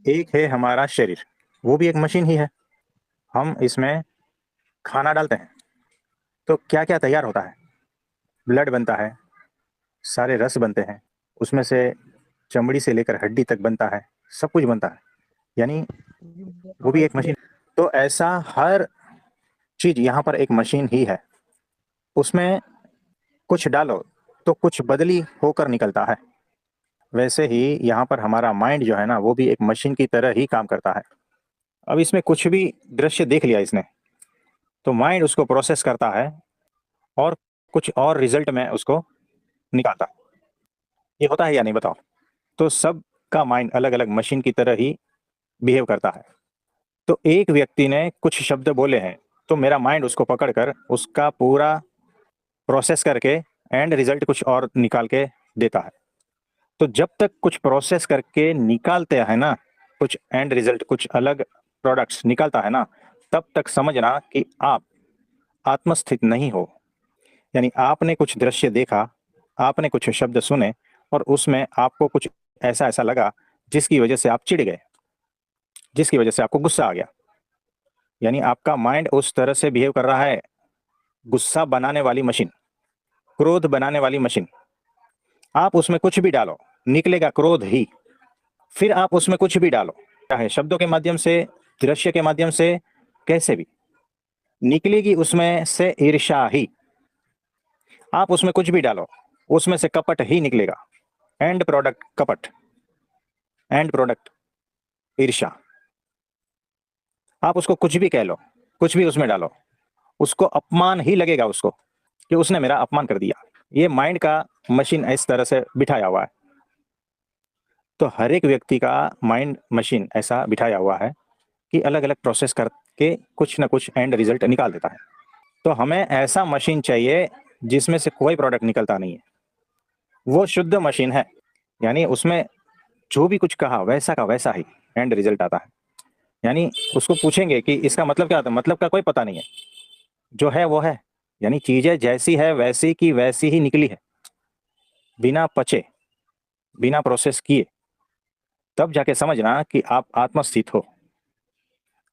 एक है हमारा शरीर, वो भी एक मशीन ही है। हम इसमें खाना डालते हैं तो क्या क्या तैयार होता है? ब्लड बनता है, सारे रस बनते हैं, उसमें से चमड़ी से लेकर हड्डी तक बनता है, सब कुछ बनता है। यानी वो भी एक मशीन। तो ऐसा हर चीज यहाँ पर एक मशीन ही है। उसमें कुछ डालो तो कुछ बदली होकर निकलता है। वैसे ही यहाँ पर हमारा माइंड जो है ना, वो भी एक मशीन की तरह ही काम करता है। अब इसमें कुछ भी दृश्य देख लिया इसने, तो माइंड उसको प्रोसेस करता है और कुछ और रिजल्ट में उसको निकालता है। ये होता है या नहीं बताओ? तो सब का माइंड अलग अलग मशीन की तरह ही बिहेव करता है। तो एक व्यक्ति ने कुछ शब्द बोले हैं, तो मेरा माइंड उसको पकड़कर उसका पूरा प्रोसेस करके एंड रिजल्ट कुछ और निकाल के देता है। तो जब तक कुछ प्रोसेस करके निकालते हैं ना, कुछ एंड रिजल्ट, कुछ अलग प्रोडक्ट्स निकालता है ना, तब तक समझना कि आप आत्मस्थित नहीं हो। यानी आपने कुछ दृश्य देखा, आपने कुछ शब्द सुने और उसमें आपको कुछ ऐसा ऐसा लगा जिसकी वजह से आप चिढ़ गए, जिसकी वजह से आपको गुस्सा आ गया। यानी आपका माइंड उस तरह से बिहेव कर रहा है। गुस्सा बनाने वाली मशीन, क्रोध बनाने वाली मशीन। आप उसमें कुछ भी डालो, निकलेगा क्रोध ही। फिर आप उसमें कुछ भी डालो, चाहे शब्दों के माध्यम से, दृश्य के माध्यम से, कैसे भी, निकलेगी उसमें से ईर्ष्या ही। आप उसमें कुछ भी डालो, उसमें से कपट ही निकलेगा। एंड प्रोडक्ट कपट, एंड प्रोडक्ट ईर्ष्या। आप उसको कुछ भी कह लो, कुछ भी उसमें डालो, उसको अपमान ही लगेगा उसको, कि उसने मेरा अपमान कर दिया। ये माइंड का मशीन इस तरह से बिठाया हुआ है। तो हर एक व्यक्ति का माइंड मशीन ऐसा बिठाया हुआ है कि अलग अलग प्रोसेस करके कुछ ना कुछ एंड रिजल्ट निकाल देता है। तो हमें ऐसा मशीन चाहिए जिसमें से कोई प्रोडक्ट निकलता नहीं है। वो शुद्ध मशीन है। यानी उसमें जो भी कुछ कहा वैसा का वैसा ही एंड रिजल्ट आता है। यानी उसको पूछेंगे कि इसका मतलब क्या होता है, मतलब का कोई पता नहीं है, जो है वो है। यानी चीजें जैसी है वैसी की वैसी ही निकली है, बिना पचे, बिना प्रोसेस किए। तब जाके समझना कि आप आत्मस्थित हो।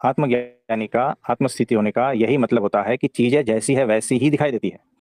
आत्मज्ञानी का आत्मस्थिति होने का यही मतलब होता है कि चीजें जैसी है वैसी ही दिखाई देती है।